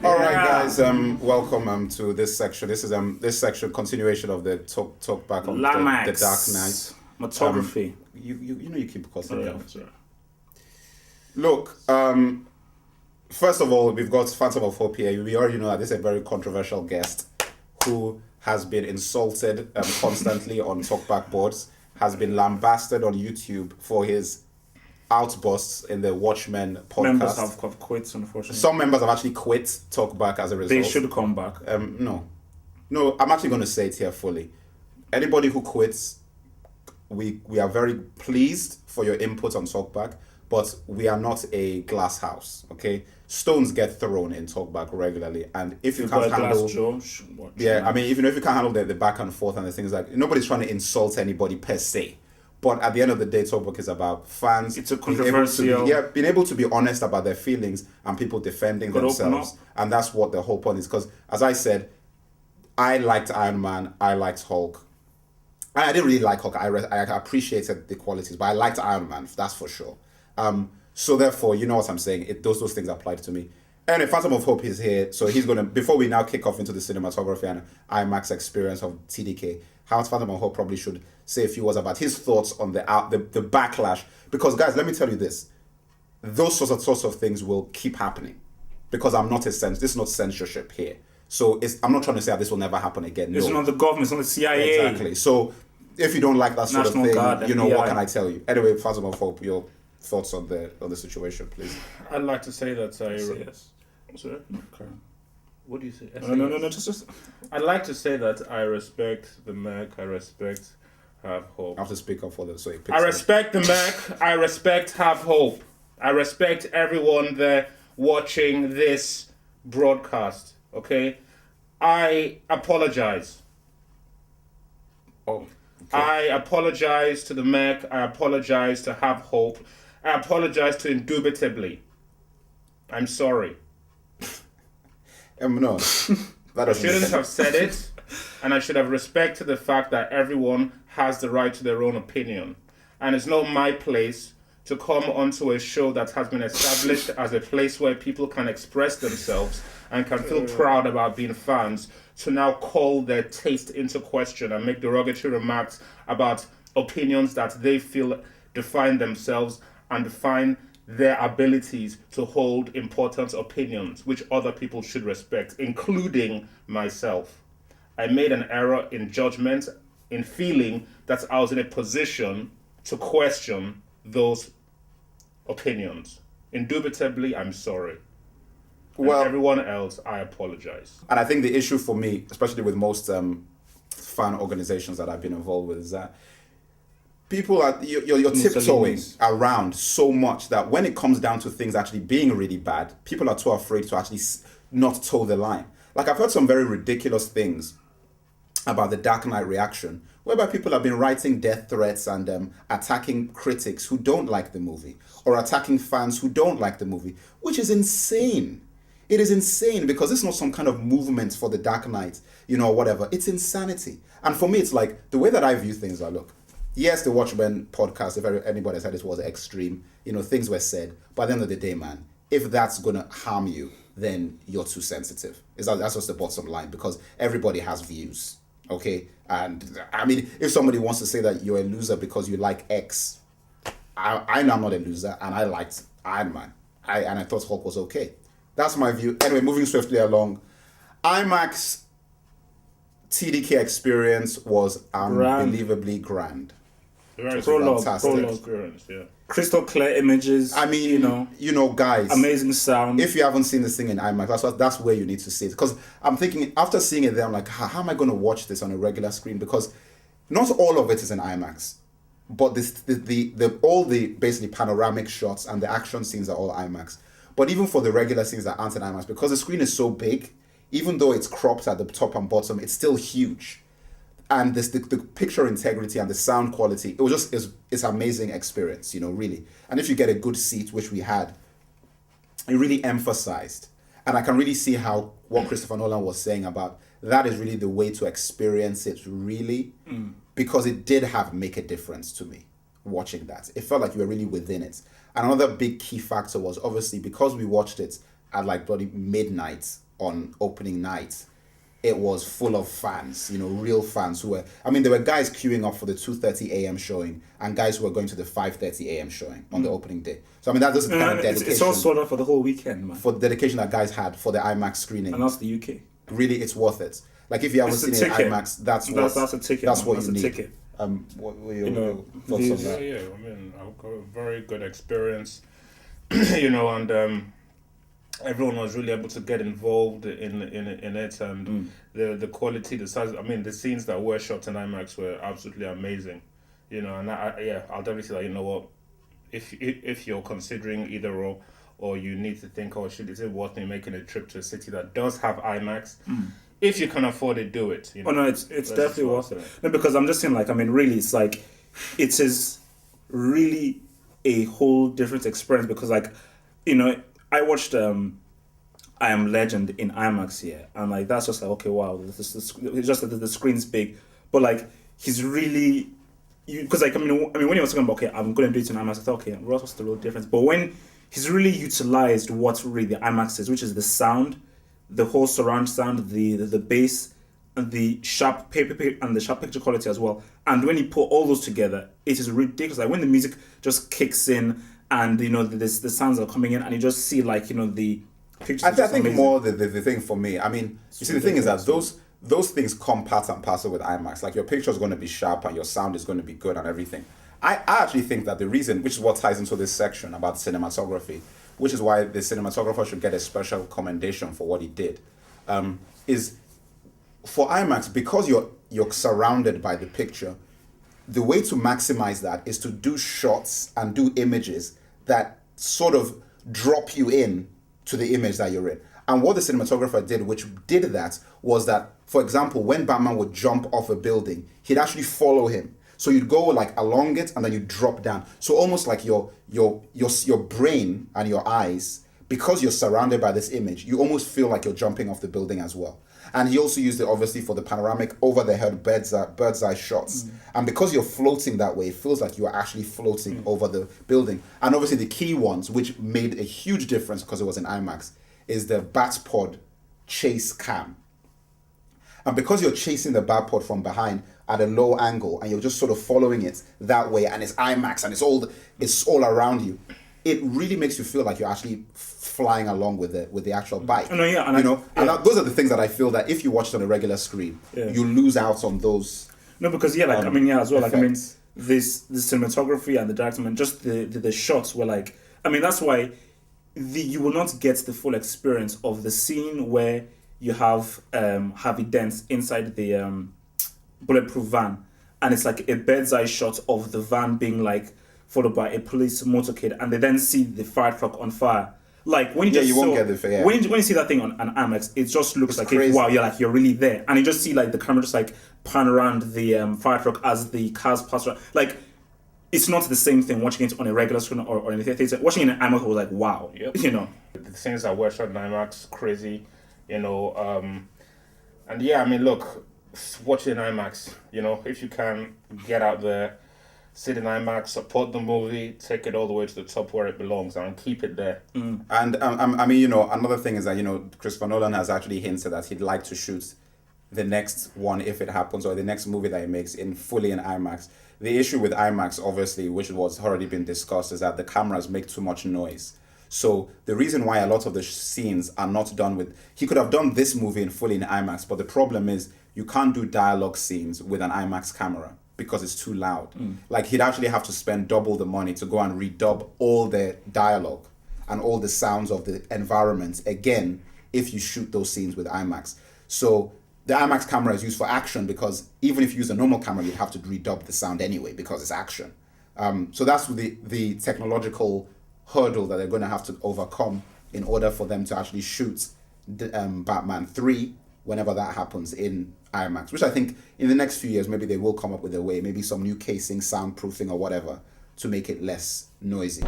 All right, guys. Welcome to this section. This is this section continuation of the talk back on the Dark Knight. Photography. You know you keep cussing. Sorry. Look, first of all, we've got Phantom of Hope here. We already know that this is a very controversial guest who has been insulted constantly on talkback boards, has been lambasted on YouTube for his outbursts in the Watchmen podcast. Members have quit, unfortunately. Some members have actually quit talkback as a result. They should come back. No, I'm actually going to say it here fully. Anybody who quits, we are very pleased for your input on talkback, but we are not a glass house, okay? Stones get thrown in talkback regularly, and if you can't handle, if you can't handle the back and forth and the things like, nobody's trying to insult anybody per se, but at the end of the day, talkback is about fans. It's a controversial, being able to be honest about their feelings and people defending themselves, and that's what the whole point is. Because as I said, I liked Iron Man, I liked Hulk. I didn't really like Hulk. I appreciated the qualities, but I liked Iron Man. That's for sure. So therefore, you know what I'm saying. Those things applied to me. Anyway, Phantom of Hope is here, so he's gonna. Before we now kick off into the cinematography and IMAX experience of TDK, Phantom of Hope probably should say a few words about his thoughts on the backlash. Because guys, let me tell you this: those sorts of things will keep happening. Because this is not censorship here. So I'm not trying to say that this will never happen again. No. It's not the government. It's not the CIA. Exactly. So if you don't like that sort National of thing, Guard, FBI. What can I tell you? Anyway, Phantom of Hope, your thoughts on the situation, please. I'd like to say that Yes. Sorry? Okay. What do you say? No. Just. I'd like to say that I respect the Mac. I respect Have Hope. I have to speak up for them, so I respect the Mac. I respect Have Hope. I respect everyone there watching this broadcast. Okay? I apologize. Oh. Okay. I apologize to the Mac. I apologize to Have Hope. I apologize to Indubitably. I'm sorry. No. That I shouldn't have said it, and I should have respected the fact that everyone has the right to their own opinion. And it's not my place to come onto a show that has been established as a place where people can express themselves and can feel proud about being fans, to now call their taste into question and make derogatory remarks about opinions that they feel define themselves and define their abilities to hold important opinions, which other people should respect, including myself. I made an error in judgment, in feeling that I was in a position to question those opinions. Indubitably, I'm sorry. Well, and everyone else, I apologize. And I think the issue for me, especially with most fan organizations that I've been involved with, is that people are you're tiptoeing around so much that when it comes down to things actually being really bad, people are too afraid to actually not toe the line. Like, I've heard some very ridiculous things about the Dark Knight reaction, whereby people have been writing death threats and attacking critics who don't like the movie, or attacking fans who don't like the movie, which is insane. It is insane, because it's not some kind of movement for the Dark Knight, whatever. It's insanity. And for me, it's like, the way that I view things are, look, yes, the Watchmen podcast, if anybody said it was extreme, things were said. But at the end of the day, man, if that's going to harm you, then you're too sensitive. That's just the bottom line, because everybody has views, okay? And, I mean, if somebody wants to say that you're a loser because you like X, I know I'm not a loser, and I liked Iron Man. And I thought Hulk was okay. That's my view. Anyway, moving swiftly along. IMAX TDK experience was unbelievably grand. Prologue, Yeah. Crystal clear images. I mean, guys, amazing sound. If you haven't seen this thing in IMAX, that's where you need to see it. Because I'm thinking, after seeing it there, I'm like, how am I going to watch this on a regular screen? Because not all of it is in IMAX, but all the basically panoramic shots and the action scenes are all IMAX. But even for the regular scenes that aren't in IMAX, because the screen is so big, even though it's cropped at the top and bottom, it's still huge. And the picture integrity and the sound quality, it's an amazing experience, really. And if you get a good seat, which we had, it really emphasized. And I can really see how what Christopher Nolan was saying about that is really the way to experience it, really, because it did make a difference to me watching that. It felt like you were really within it. And another big key factor was, obviously, because we watched it at like bloody midnight on opening night, it was full of fans, real fans who were. I mean, there were guys queuing up for the 2:30 a.m. showing, and guys who were going to the 5:30 a.m. showing on the opening day. So I mean, that's the kind of dedication. It's all sold out for the whole weekend, man. For the dedication that guys had for the IMAX screening, and that's the UK. Really, it's worth it. Like if you haven't seen it in IMAX, that's a ticket. That's what you need. Ticket. What were your thoughts on that? Yeah. I mean, I've got a very good experience, and. Everyone was really able to get involved in it, and the quality, the size. I mean, the scenes that were shot in IMAX were absolutely amazing, and I'll definitely say that. You know what, if you're considering either or you need to think, is it worth me making a trip to a city that does have IMAX? If you can afford it, do it. Oh no, it's definitely worth it. No, because I'm just saying, like, I mean, really, it's like it is really a whole different experience because, like, I watched I Am Legend in IMAX here, and like that's just like, okay, wow, it's just that the screen's big, but like he's really, because like I mean when he was talking about, okay, I'm going to do it in IMAX, I thought, okay, what's the real difference? But when he's really utilized what really the IMAX is, which is the sound, the whole surround sound, the bass, and the sharp picture quality as well, and when he put all those together, it is ridiculous. Like when the music just kicks in. And the sounds are coming in, and you just see like the pictures. I think amazing. More the thing for me. I mean, you see, the thing is that those things come part and parcel with IMAX. Like your picture is going to be sharp, and your sound is going to be good, and everything. I actually think that the reason, which is what ties into this section about cinematography, which is why the cinematographer should get a special commendation for what he did, is for IMAX, because you're surrounded by the picture. The way to maximize that is to do shots and do images that sort of drop you in to the image that you're in. And what the cinematographer did, which did that, was that, for example, when Batman would jump off a building, he'd actually follow him. So you'd go like along it and then you drop down. So almost like your brain and your eyes, because you're surrounded by this image, you almost feel like you're jumping off the building as well. And he also used it obviously for the panoramic over the head bird's eye shots. And because you're floating that way, it feels like you are actually floating over the building. And obviously the key ones, which made a huge difference because it was in IMAX, is the Batpod chase cam. And because you're chasing the Batpod from behind at a low angle and you're just sort of following it that way, and it's IMAX and it's all around you, it really makes you feel like you're actually flying along with the actual bike. No, yeah, and and those are the things that I feel that if you watch it on a regular screen, you lose out on those. No, because as well, effects. Like I mean, the cinematography and the direction, and just the shots were like, I mean, that's why you will not get the full experience of the scene where you have Harvey Dent inside the bulletproof van, and it's like a bird's eye shot of the van being like followed by a police motorcade, and they then see the fire truck on fire. Like when you won't get the fire. When you see that thing on an IMAX, it just looks like wow, you're really there, and you just see like the camera just like pan around the fire truck as the cars pass around. Like it's not the same thing watching it on a regular screen or in a theater. Watching it in IMAX was like wow, The things that were shot in IMAX, crazy, and yeah, I mean, look, watch it in IMAX. If you can get out there. Sit in IMAX, support the movie, take it all the way to the top where it belongs, and keep it there. And I mean, another thing is that Christopher Nolan has actually hinted that he'd like to shoot the next one if it happens, or the next movie that he makes fully in IMAX. The issue with IMAX, obviously, which was already been discussed, is that the cameras make too much noise. So the reason why a lot of the scenes are not done with, he could have done this movie fully in IMAX, but the problem is you can't do dialogue scenes with an IMAX camera, because it's too loud. Like he'd actually have to spend double the money to go and redub all the dialogue and all the sounds of the environments again if you shoot those scenes with IMAX. So the IMAX camera is used for action, because even if you use a normal camera, you'd have to redub the sound anyway because it's action. So that's the technological hurdle that they're going to have to overcome in order for them to actually shoot Batman 3 whenever that happens in IMAX, which I think in the next few years, maybe they will come up with a way, maybe some new casing, soundproofing or whatever, to make it less noisy.